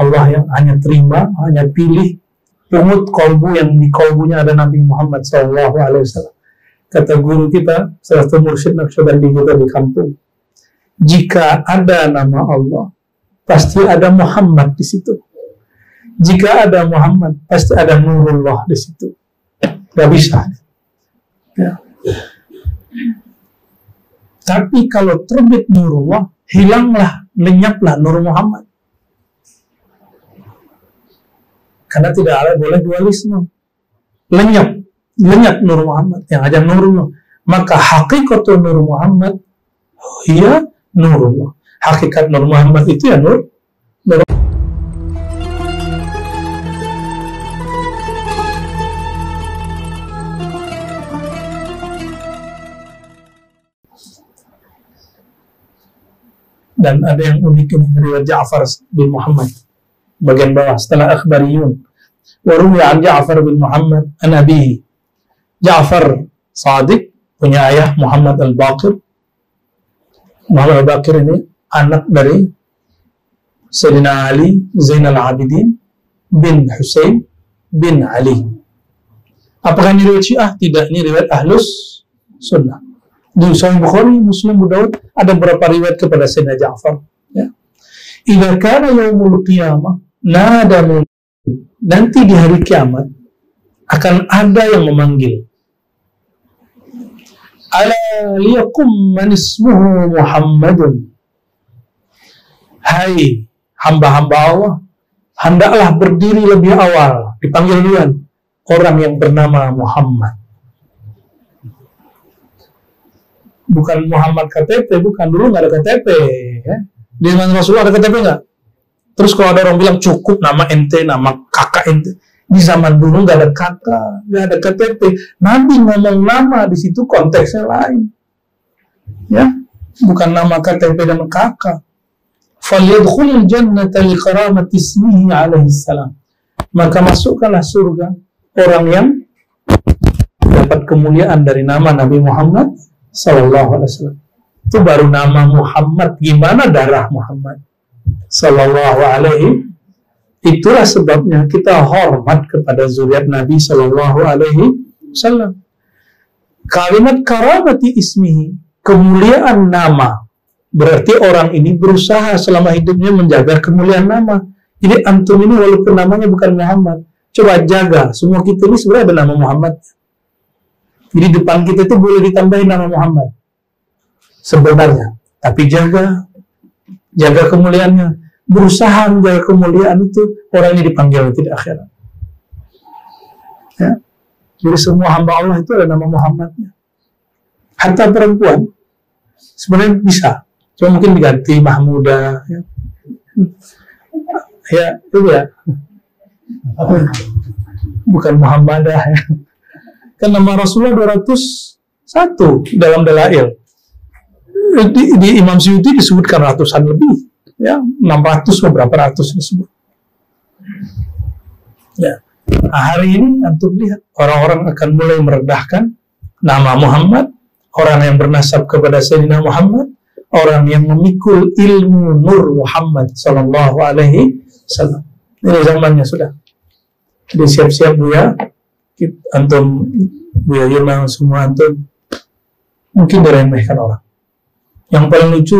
Allah yang hanya terima, hanya pilih pungut kolbu yang di kolbunya ada Nabi Muhammad SAW. Kata guru kita, salah satu mursyid Naqsyabandi kita di kampung, jika ada nama Allah, pasti ada Muhammad di situ. Jika ada Muhammad, pasti ada Nurullah di situ. Gak bisa. Ya. Tapi kalau terbit Nurullah, hilanglah, lenyaplah Nur Muhammad. Karena tidak ada boleh dualisme. Lenyap Nur Muhammad, yang ada Nurullah. Maka hakikatul Nur Muhammad, ya Nurullah. Hakikat Nur Muhammad itu ya Nur. Dan ada yang unik ini, riwayat Ja'far bin Muhammad bagian bawah setelah akhbariyun. Wa ruwiya an Ja'far bin Muhammad an abihi. Ja'far Sadiq punya ayah Muhammad al-Baqir. Muhammad al-Baqir ini anak dari Sayyidina Ali Zainal Abidin bin Husain bin Ali. Apakah ini riwayat Syiah? Tidak, ini riwayat Ahlus Sunnah. Di Sahih Bukhari, Muslim, Abu Daud ada beberapa riwayat kepada Sayyidina Ja'far. Ya. Idza kana yaumul qiyamah nadamu, nanti di hari kiamat akan ada yang memanggil. Ala liyakum man ismuhu Muhammadun. Hai hamba-hamba Allah, hendaklah berdiri lebih awal, dipanggil duluan orang yang bernama Muhammad. Bukan Muhammad KTP, bukan, dulu nggak ada KTP. Ya. Di zaman Rasulullah ada KTP nggak? Terus kalau ada orang bilang cukup nama ente, nama kakak ente. Di zaman dulu nggak ada kakak, nggak ada KTP. Nabi ngomong nama di situ konteksnya lain. Ya, bukan nama KTP dan kakak. Falyadkhulul jannata liqaramati ismihi alaihi salam. Maka masukkanlah surga orang yang dapat kemuliaan dari nama Nabi Muhammad Sallallahu Alaihi Wasallam. Itu baru nama Muhammad. Gimana darah Muhammad Sallallahu Alaihi? Itulah sebabnya kita hormat kepada zuriat Nabi Sallallahu Alaihi Wasallam. Kalimat karamati ismihi, kemuliaan nama, berarti orang ini berusaha selama hidupnya menjaga kemuliaan nama. Jadi antum ini walaupun namanya bukan Muhammad, coba jaga. Semua kita ini sebenarnya ada nama Muhammad. Jadi depan kita itu boleh ditambahin nama Muhammad sebenarnya, tapi jaga kemuliaannya, berusaha menjaga kemuliaan itu, orang ini dipanggil tidak akhirat. Ya. Jadi semua hamba Allah itu ada nama Muhammadnya. Hatta perempuan sebenarnya bisa, cuma mungkin diganti Mahmuda. Ya itu ya, bukan Muhammadah ya. Kan nama Rasulullah 201 dalam dalail. Di Imam Suyuti disebutkan ratusan lebih, ya 600 beberapa ratus disebut. Ya, nah, hari ini antum lihat orang-orang akan mulai meredahkan nama Muhammad, orang yang bernasab kepada Sayyidina Muhammad, orang yang memikul ilmu Nur Muhammad Sallallahu Alaihi Wasallam. Ini zamannya sudah. Jadi siap-siap Bu ya. Antum, Buya Yunang, semua antum mungkin diremehkan orang. Yang paling lucu,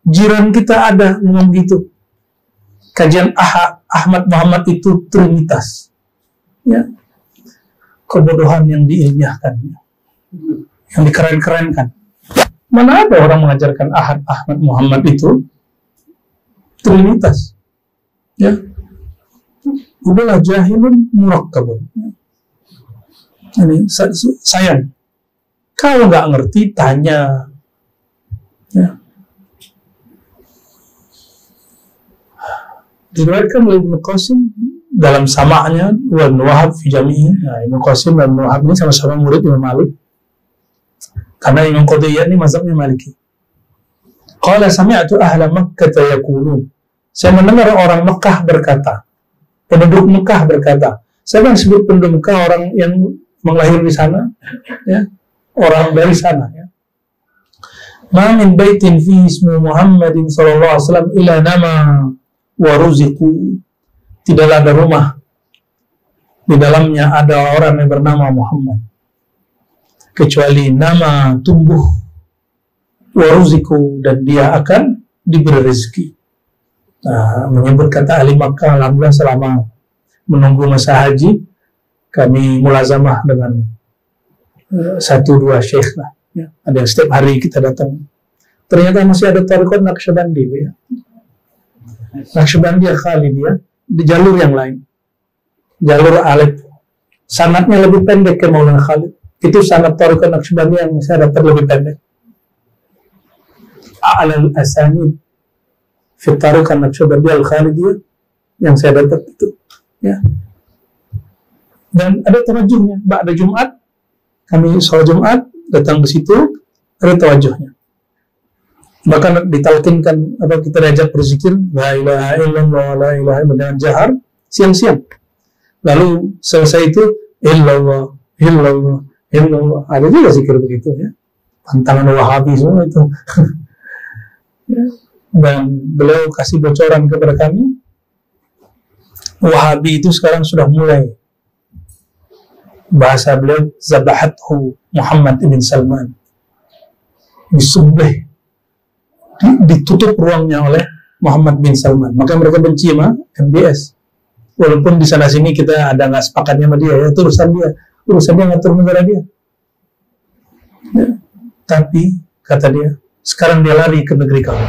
jiran kita ada ngomong gitu. Kajian Ahmad Muhammad itu Trinitas. Ya. Kebodohan yang diilmiahkan, yang dikeren-kerenkan. Mana ada orang mengajarkan Ahmad Muhammad itu Trinitas? Ya. Udahlah jahilun murakkabun. Ini sayang, kalau nggak ngerti tanya. Ya. Diriwayatkan oleh Ibnu Qasim dalam sama'nya wa Ibnu Wahab fi jami'i. Nah, Ibnu Qasim dan Ibnu Wahab ini sama-sama murid Imam Malik, karena Imam Qudiyah ini mazhabnya Maliki. Qala sami'tu ahla Makkah yaqulun, saya mendengar orang Mekah berkata, penduduk Mekah berkata. Saya kan sebut penduduk Mekah orang yang menglahir di sana, ya, orang dari sana, ya. Ma min baitin fi ismu Muhammadin sallallahu alaihi wasallam illa nama wa ruziqu, tidaklah ada rumah di dalamnya ada orang yang bernama Muhammad kecuali nama tumbuh, wa ruziqu, dan dia akan diberi rezeki. Nah, menyebut kata ahli Makkah, alhamdulillah selama menunggu masa haji kami mulazamah dengan 1-2 syekh lah, ya. Ada yang setiap hari kita datang. Ternyata masih ada tarekat Naqsyabandi, ya. Naqsyabandi Khalidiyah di jalur yang lain, jalur Alep, sanadnya lebih pendek ke Maulana Khalid. Itu sanad tarekat Naqsyabandi yang saya dapat lebih pendek. A'lal asanid fi tarekat Naqsyabandi Al-Khalidiyah yang saya dapat itu, ya. Dan ada tawajuhnya. Ba'da Jumat kami sholat Jumat datang ke situ, ada tawajuhnya. Bahkan ditalkinkan apa, kita diajak berzikir la ilaha illallah la ilaha illallah dengan jahar siang-siang. Lalu selesai itu illallah illallah illallah. Ada juga zikir begitu, ya. Pantangan Wahabi semua itu. Dan beliau kasih bocoran kepada kami, Wahabi itu sekarang sudah mulai, bahasa beliau, zabahathu Muhammad ibn Salman, disembelih, ditutup ruangnya oleh Muhammad bin Salman. Maka mereka benci sama MBS. Walaupun di sana sini kita ada nggak sepakatnya sama dia, ya itu urusan dia ngatur negara dia. Ya. Tapi kata dia, sekarang dia lari ke negeri kamu.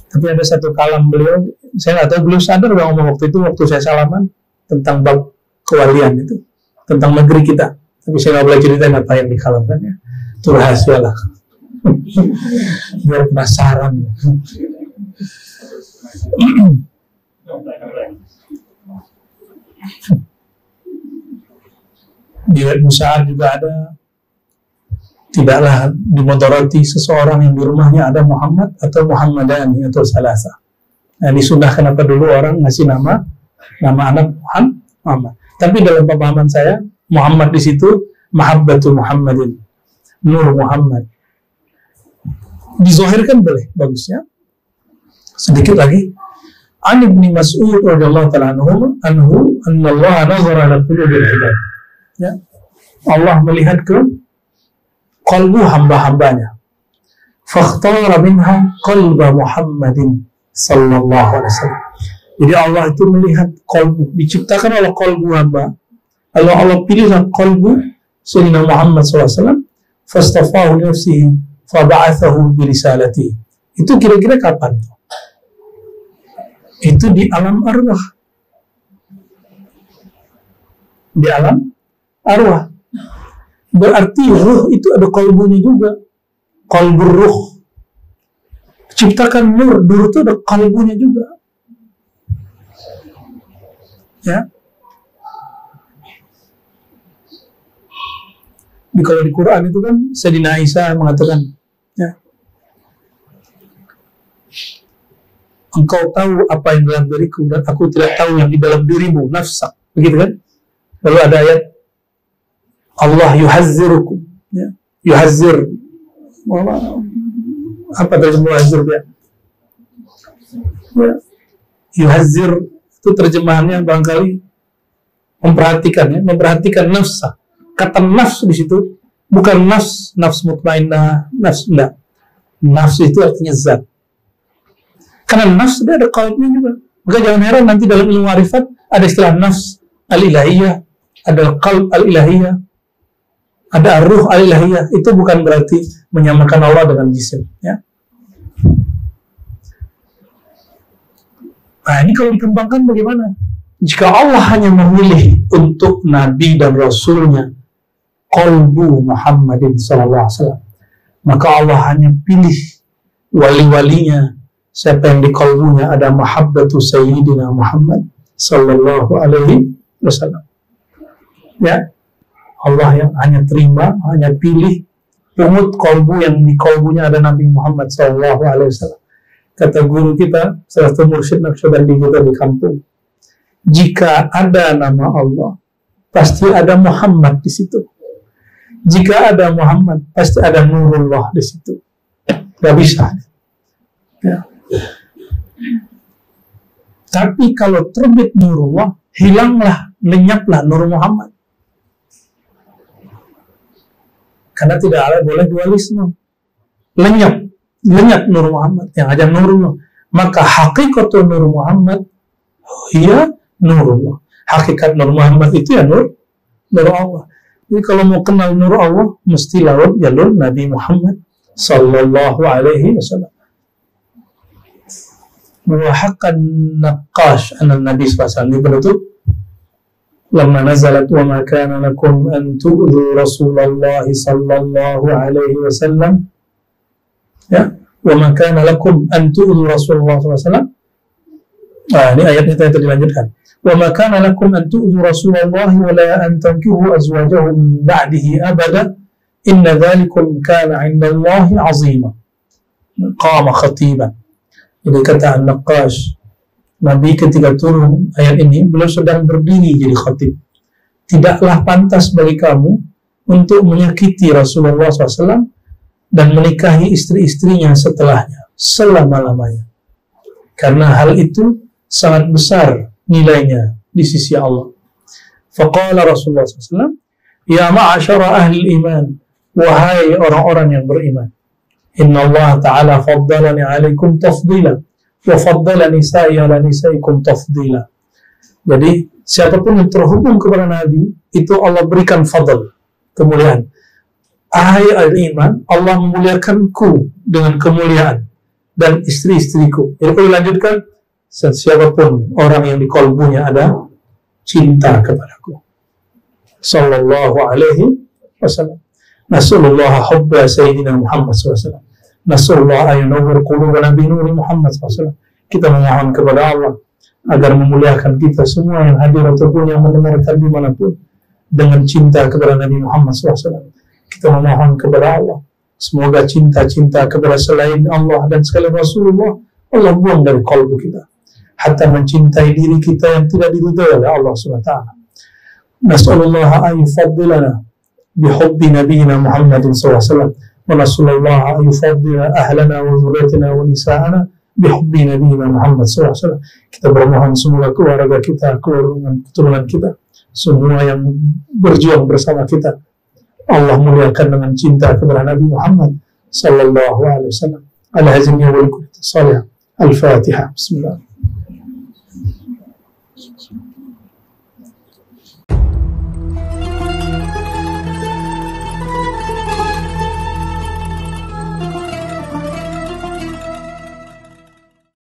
Tapi ada satu kalam beliau, saya nggak tahu beliau sadar nggak ngomong waktu saya salaman tentang bab kewalian itu, tentang negeri kita. Tapi saya nggak boleh ceritain apa yang dikalamkannya, itu rahasia lah. Biar penasaran. Di Musa juga ada, tidaklah dimodoroti seseorang yang di rumahnya ada Muhammad atau Muhammadani atau salasa. Nah, disunahkan apa dulu orang ngasih nama anak Muhammad. Tapi dalam pemahaman saya, Muhammad di situ mahabbatul Muhammadin, nur Muhammad. Dizahirkan boleh, bagusnya. Sedikit lagi. An Ibnu Mas'ud radhiyallahu ta'ala anhu anna Allah nazara ala qulubil ibad. Ya. Allah melihat ke qalbu hamba-hambanya. Fakhtara minha qalba Muhammadin sallallahu alaihi wasallam. Jadi Allah itu melihat qalbu, diciptakan oleh qalbu hamba. Lalu Allah pilihlah qalbu Sayyidina Muhammad SAW, fastafahu nafsihi, faba'athahu birisalati. Itu kira-kira kapan? Itu di alam arwah. Di alam arwah. Berarti ruh itu ada qalbunya juga. Qalbur ruh. Ciptakan nur itu ada qalbunya juga. Ya. Kalau di Quran itu kan Sayyidina Isa mengatakan, ya, engkau tahu apa yang dalam diriku dan aku tidak tahu yang di dalam dirimu, nafsak, begitu kan? Lalu ada ayat Allah yuhazzirukum, ya, yuhazzir, apa terjemah yuhazzir dia? Ya. Yuhazzir itu terjemahannya barangkali memperhatikan, ya, memperhatikan nafsa. Kata nafs di situ bukan nafs mutmainnah, nafs enggak. Nafs itu artinya zat. Karena nafs dia ada qalbnya juga. Maka jangan heran nanti dalam ilmu ma'rifat ada istilah nafs al-ilahiyah, ada qalb al-ilahiyah, ada ruh al-ilahiyah. Itu bukan berarti menyamakan Allah dengan jisim, ya. Nah, ini kalau dikembangkan bagaimana? Jika Allah hanya memilih untuk Nabi dan Rasulnya qalbu Muhammadin sallallahu alaihi wasallam, maka Allah hanya pilih wali-walinya, siapa yang di qalbunya ada mahabbatu Sayyidina Muhammad sallallahu alaihi wasallam. Ya, Allah yang hanya terima, hanya pilih pungut qalbu yang di qalbunya ada Nabi Muhammad sallallahu alaihi wasallam. Kata guru kita, salah satu mursyid Naqsyabandi kita di kampung, jika ada nama Allah, pasti ada Muhammad di situ. Jika ada Muhammad, pasti ada Nurullah di situ. Gak bisa. Ya. Tapi kalau terbit nurullah, hilanglah, lenyaplah Nur Muhammad. Karena tidak ada boleh dualisme. Lenyap Nur Muhammad, yang ada nurullah. Maka hakikatul Nur Muhammad, iya nurullah. Hakikat Nur Muhammad itu ya nur Allah. Jadi kalau mau kenal nur Allah, mesti lewat jalur Nabi Muhammad sallallahu alaihi wasallam. Wa haqqan naqash an Nabi sallallahu alaihi wasallam penutup. Lamma nazalat wa ma kana lakum an tu'dhu Rasulullah sallallahu alaihi wasallam. Ya, wa ma kana lakum an tu'dhu Rasulullah sallallahu alaihi wasallam. Ini ayat yang tadi dilanjutkan. وَمَا كَانَ لَكُمْ أَن تُؤْذُوا رَسُولَ اللَّهِ وَلَا أَن تَنكِحُوا أَزْوَاجَهُ مِن بَعْدِهِ أَبَدًا إِنَّ ذَلِكُمْ كَانَ عِندَ اللَّهِ عَظِيمًا قَامَ خَطِيبًا. Jadi kata An-Naqash, Nabi ketika turun ayat ini, beliau sedang berdiri jadi khatib. Tidaklah pantas bagi kamu untuk menyakiti Rasulullah SAW dan menikahi istri-istrinya setelahnya, selama-lamanya. Karena hal itu sangat besar nilainya di sisi Allah. Faqala Rasulullah SAW, ya ma'asyara ahli iman, wahai orang-orang yang beriman, inna Allah ta'ala faddalani alaikum tafdila, wa faddala nisa'i ala nisa'ikum tafdila. Jadi siapapun yang terhubung kepada Nabi, itu Allah berikan fadl, kemuliaan. Ahai ahli iman, Allah memuliakanku dengan kemuliaan dan istri-istriku. Jadi kalau dilanjutkan, siapapun orang yang di kalbunya ada cinta kepadaku. Sallallahu alaihi wasallam. Nasallallahu hubba sayyidina Muhammad SAW. Nasallallahu ayunawwir qulubana bi nuri Muhammad SAW. Kita memohon kepada Allah agar memuliakan kita semua yang hadir ataupun yang mendengarkan dimanapun dengan cinta kepada Nabi Muhammad SAW. Kita memohon kepada Allah, semoga cinta-cinta kepada selain Allah dan sekalian Rasulullah Allah buang dari kalbu kita, hatta mencintai diri kita yang tidak diridhai oleh Allah SWT. Nas'alullah an yufaddilana bihubbi nabiyina Muhammadin SAW, wa nas'alullah an yufaddila ahlana wa dhurriyyatina wa nisa'ana bihubbi nabiyina Muhammad SAW. Kita bermohon semoga keluarga kita, keturunan kita, semua yang berjuang bersama kita, Allah muliakan dengan cinta kepada Nabi Muhammad sallallahu alaihi wasallam. Al-hazimiyya wal salih. Al-Fatihah. Bismillah.